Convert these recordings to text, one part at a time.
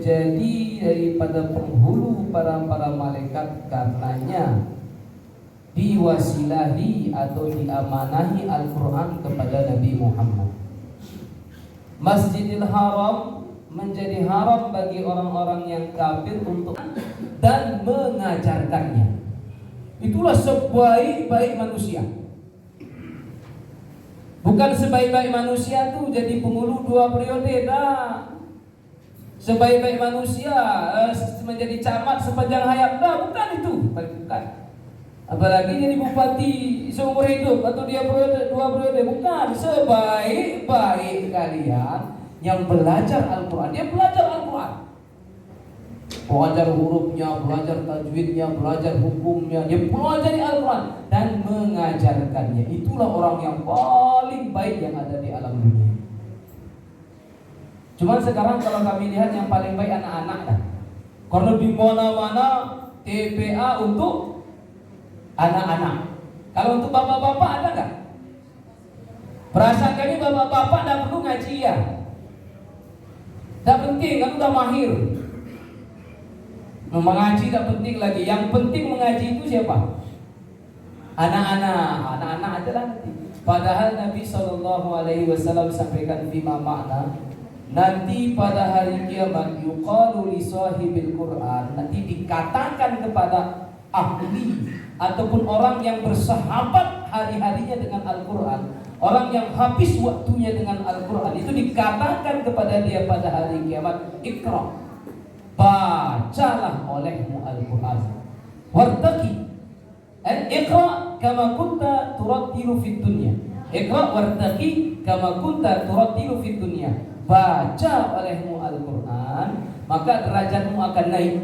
menjadi daripada penghulu para malaikat, karenanya diwasilahi atau diamanahi Al-Quran kepada Nabi Muhammad. Masjidil Haram menjadi haram bagi orang-orang yang kafir untuk dan mengajarkannya. Itulah sebaik-baik manusia. Bukan sebaik-baik manusia tuh jadi penghulu 2 periode, dah. Sebaik-baik manusia menjadi camat sepanjang hayat, dah, bukan itu, bukan. Apalagi jadi bupati seumur hidup atau dia periode 2 periode, bukan. Sebaik-baik kalian yang belajar Al-Quran, dia belajar Al-Quran, belajar hurufnya, belajar tajwidnya, belajar hukumnya, dia pelajari Al-Quran dan mengajarkannya. Itulah orang yang paling baik yang ada di alam dunia. Cuman sekarang kalau kami lihat yang paling baik anak-anak dah. Karena di mana-mana TPA untuk anak-anak. Kalau untuk bapak-bapak ada nggak? Perasaan kami bapak-bapak tidak perlu ngaji ya. Tidak penting, kan udah mahir. Mengaji tidak penting lagi. Yang penting mengaji itu siapa? Anak-anak aja lah nanti. Padahal Nabi SAW sampaikan fima makna, nanti pada hari kiamat yuqalu li sahibil Quran, nanti dikatakan kepada ahli ataupun orang yang bersahabat hari-harinya dengan Al-Quran, orang yang habis waktunya dengan Al-Quran, itu dikatakan kepada dia pada hari kiamat, Iqra, bacalah olehmu Al-Quran, wartaqi, Iqra kama kunta turattilu fid dunya, Iqra wartaqi kama kunta turattilu fid dunya, baca olehmu Al-Quran, maka derajatmu akan naik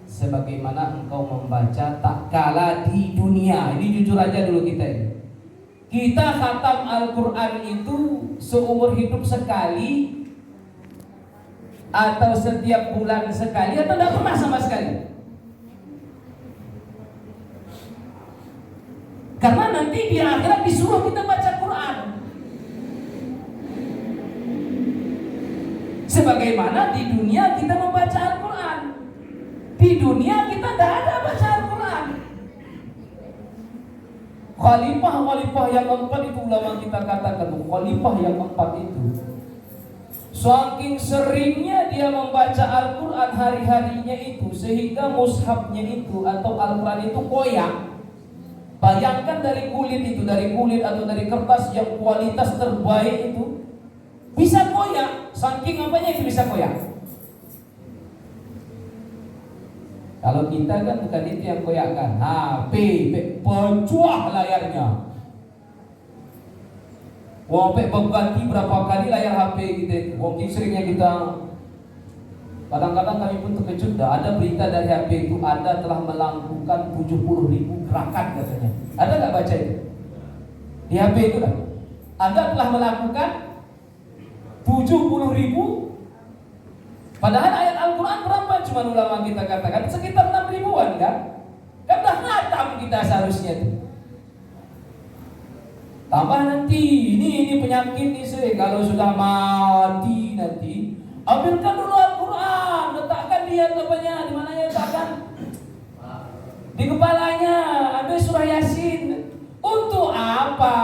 sebagaimana engkau membaca tak kala di dunia. Ini jujur aja dulu kita ini. Kita khatam Al-Quran itu seumur hidup sekali, atau setiap bulan sekali, atau tidak pernah sama sekali. Karena nanti di akhirat disuruh kita baca Quran. Sebagaimana di dunia kita membaca Al-Quran. Di dunia kita tidak ada baca Al-Quran. Khalifah yang keempat itu ulama kita katakan, khalifah yang keempat itu saking seringnya dia membaca Al-Quran hari-harinya itu, sehingga mushafnya itu atau Al-Quran itu koyak. Bayangkan dari kulit atau dari kertas yang kualitas terbaik itu bisa koyak. Saking apanya itu bisa koyak. Kalau kita kan bukan itu yang koyakkan, HP pencuah layarnya. Wapek berganti berapa kali layar HP kita itu. Mungkin seringnya kita, kadang-kadang kami pun terkejut. Ada berita dari HP itu, Anda telah melakukan 70.000 gerakan katanya. Ada nggak baca itu? Di HP itu kan, Anda telah melakukan 70.000. Padahal ayat Al-Quran berapa? Cuma ulama kita katakan sekitar 6 ribuan kan? Kan dah ngatam kita seharusnya itu. Tambah nanti ini penyakit nih sih. Kalau sudah mati nanti, ambilkan dulu Al-Quran, letakkan dia apanya, di mana ya letakkan? Di kepalanya, ambil surah Yasin. Untuk apa?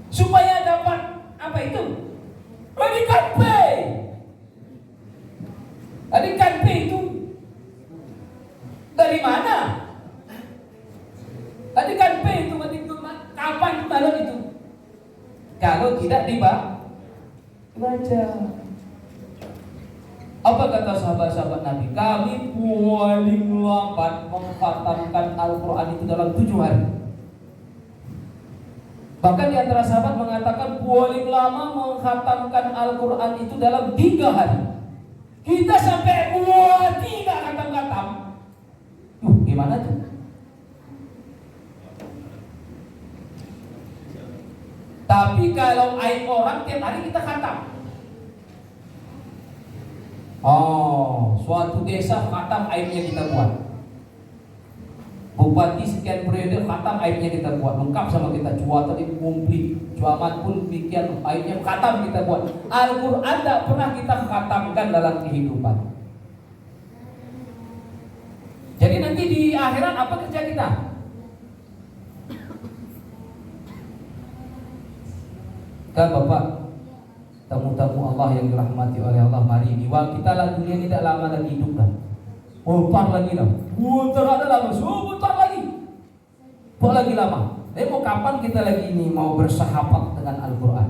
Supaya dapat apa itu? Medical pay. Medical pay itu dari mana? Medical pay itu kapan malam itu? Kalau tidak dibaca. Apa kata sahabat-sahabat Nabi? Kami paling lambat mengkhatamkan Al-Quran itu dalam 7 hari. Bahkan di antara sahabat mengatakan paling lama mengkhatamkan Al-Quran itu dalam 3 hari. Kita sampai 3 khatam-khatam. Gimana tuh? Tapi kalau aib orang tiap hari kita khatam. Suatu desa khatam aibnya kita buat. Bupati sekian periode khatam, aibnya kita buat lengkap sama kita, jual tadi komplit, camat pun demikian, aibnya khatam kita buat. Al-Quran tak pernah kita khatamkan dalam kehidupan. Jadi nanti di akhirat apa kerja kita? Kan Bapak, tamu-tamu Allah yang dirahmati oleh Allah, mari kita lah, dunia ini tidak lama lagi hidup kan. Bentar lagi dah, bentar ada lama, bentar lagi, kok lagi lama. Mau kapan kita lagi ini mau bersahabat dengan Al-Quran?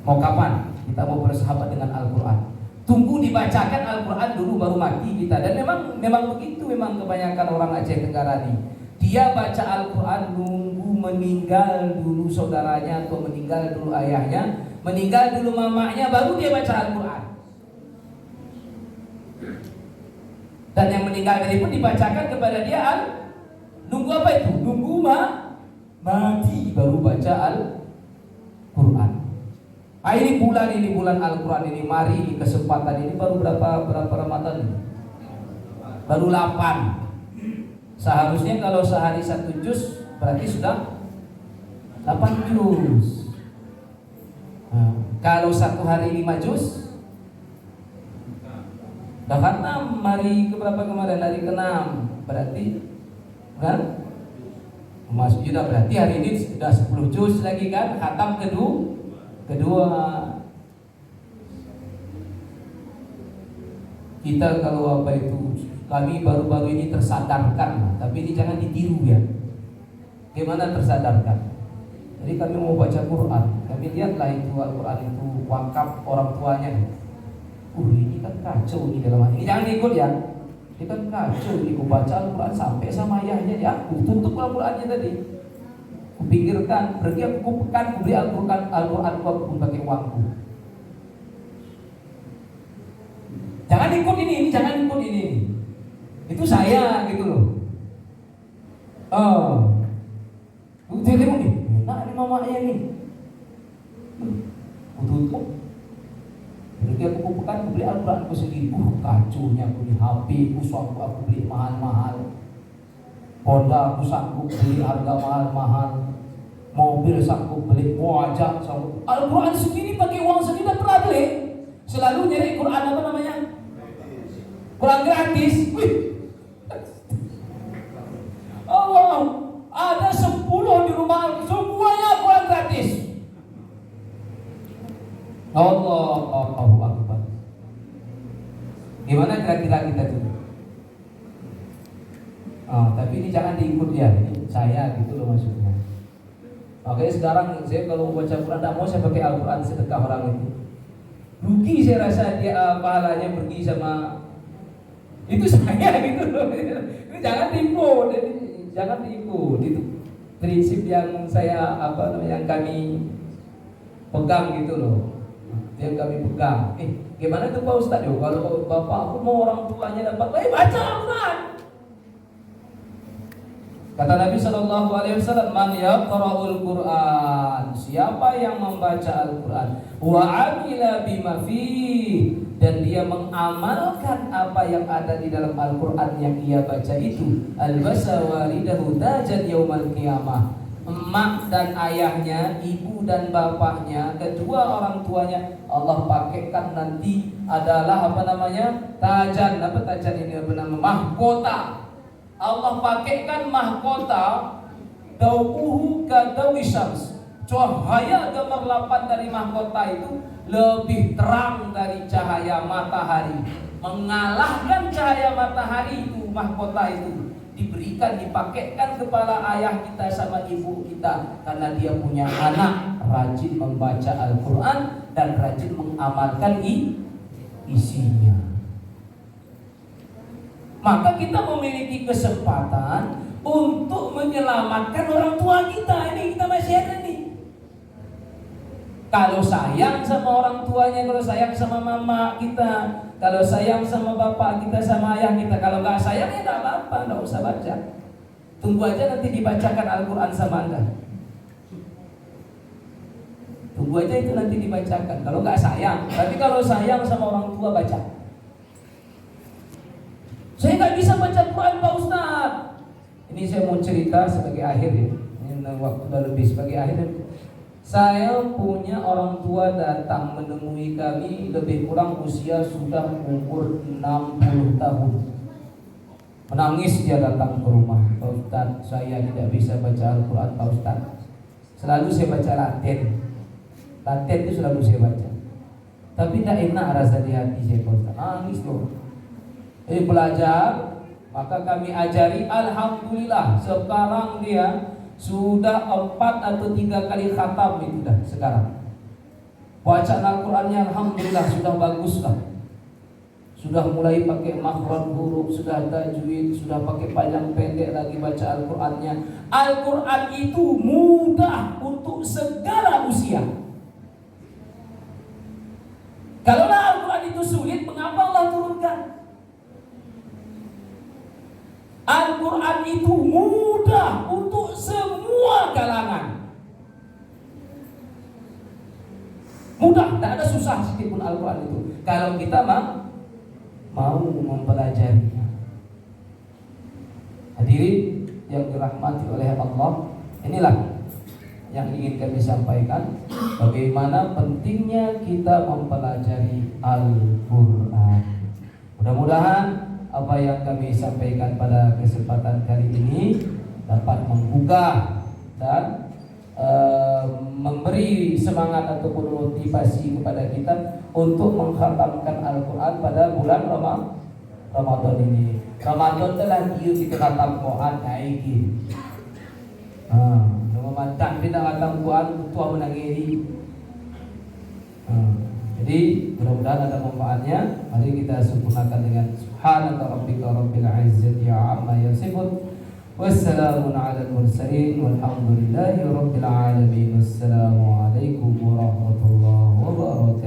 Mau kapan kita mau bersahabat dengan Al-Quran? Tunggu dibacakan Al-Quran dulu baru mati kita. Dan memang begitu, memang kebanyakan orang Aceh Tenggara ini. Dia baca Al-Quran nunggu meninggal dulu saudaranya, atau meninggal dulu ayahnya, meninggal dulu mamanya, baru dia baca Al-Quran. Dan yang meninggal tadi pun dibacakan kepada dia nunggu apa itu? Nunggu mati baru baca Al-Quran. Ini bulan Al-Quran ini, mari di kesempatan ini baru berapa Ramadan ini? Baru 8. Seharusnya kalau sehari 1 juz berarti sudah 8 juz. Kalau 1 hari 5 juz, dah khatam hari keberapa kemarin? Hari ke-6. Berarti kan? Masuk juga berarti hari ini sudah 10 juz lagi kan? Khatam kedua. Kita kalau apa itu, kami baru-baru ini tersadarkan, tapi ini jangan ditiru ya. Gimana tersadarkan? Jadi kami mau baca Quran, kami lihatlah itu Al-Quran itu wakaf orang tuanya. Ini kan kacau ini dalam hati. Ini jangan ikut ya. Ini kan kacau ini, aku baca Al-Quran sampai sama ayahnya ya. Aku tutup Al-Qurannya tadi. Kupikirkan, pergi aku pekan, aku beli Al-Quran aku pun pakai uangku. Jangan ikut ini, jangan ikut ini. Itu saya gitu loh. Tengok nih, enak nih mamanya nih. Aku tutup. Pergi aku pekan, aku beli Al-Quran aku sendiri. Kacaunya aku di HP, aku beli mahal-mahal. Honda aku sanggup beli harga mahal-mahal. Mobil sanggup beli, wajah sanggup. Al-Quran sendiri pakai uang sendiri dan pernah beli. Selalu nyari Quran apa namanya? Quran gratis. Wih. Allah, ada 10 di rumah, semuanya Quran gratis. Allahu Akbar. Gimana kira-kira kita tuh? Tapi ini jangan diikut ya, ini saya gitu loh maksudnya. Oke, sekarang saya kalau baca Quran tidak mau saya pakai Al-Quran sedekah orang itu. Rugi saya rasa dia pahalanya pergi sama itu saya gitu loh. Ini jangan tipu, jangan tipu. Itu prinsip yang saya yang kami pegang gitu loh. Yang kami pegang. Gimana tuh Pak Ustadz? Kalau bapak aku mau orang tuanya dapat, baca Al-Quran. Kata Nabi SAW, man yaqra'ul Qur'an, siapa yang membaca Al-Quran, wa amila bima fihi, dan dia mengamalkan apa yang ada di dalam Al-Quran yang ia baca itu, albasa walidahu tajan yaumal qiyamah. Emak dan ayahnya, ibu dan bapaknya, kedua orang tuanya Allah pakaikan nanti adalah tajan. Apa tajan ini? Mahkota. Allah pakaikan mahkota, dau'uhu kadawi syams, cahaya gemerlapan dari mahkota itu lebih terang dari cahaya matahari, mengalahkan cahaya matahari itu. Mahkota itu diberikan, dipakaikan kepala ayah kita sama ibu kita, karena dia punya anak rajin membaca Al-Quran dan rajin mengamalkan isinya. Maka kita memiliki kesempatan untuk menyelamatkan orang tua kita. Ini kita masih ada nih. Kalau sayang sama orang tuanya, kalau sayang sama mama kita, kalau sayang sama bapak kita, sama ayah kita, kalau nggak sayang ya nggak apa-apa, nggak usah baca. Tunggu aja nanti dibacakan Al-Quran sama Anda. Tunggu aja itu nanti dibacakan. Kalau nggak sayang, tapi kalau sayang sama orang tua baca. Saya nggak bisa baca Quran Pak Ustaz. Ini saya mau cerita sebagai akhir ya. Ini waktu udah lebih sebagai akhir. Saya punya orang tua datang menemui kami lebih kurang usia sudah umur 60 tahun. Menangis dia datang ke rumah. Pak Ustaz, saya tidak bisa baca Al-Quran Pak Ustaz. Selalu saya baca Latin. Latin itu selalu saya baca. Tapi tidak enak rasa di hati saya Pak Ustaz. Nangis loh. Jadi belajar, maka kami ajari. Alhamdulillah sekarang dia sudah 4 atau 3 kali khatam itu dah sekarang. Bacaan Al-Qurannya Alhamdulillah sudah bagus lah. Sudah mulai pakai makhraj huruf, sudah tajwid, sudah pakai panjang pendek lagi baca Al-Qurannya. Al-Quran itu mudah untuk segala usia. Kalaulah Al-Quran itu sulit, mengapa Allah turunkan? Al-Quran itu mudah untuk semua kalangan. Mudah, tidak ada susah sedikit pun Al-Quran itu. Kalau kita mau mempelajarinya. Hadirin yang dirahmati oleh Allah, inilah yang ingin kami sampaikan. Bagaimana pentingnya kita mempelajari Al-Quran. Mudah-mudahan apa yang kami sampaikan pada kesempatan kali ini dapat menggugah dan memberi semangat ataupun motivasi kepada kita untuk mengkhatamkan Al-Quran pada bulan Ramadan ini. Ramadan telah kita khatam Quran kaiki. Memandang kita khatam Quran tua menangiri. Jadi mudah-mudahan ada manfaatnya. Mari kita sempurnakan dengan subhanaka rabbika rabbil izzati amma yasifun. Wassalamun ala al-mursalin walhamdulillahi rabbil alamin. Wassalamualaikum warahmatullahi wabarakatuh.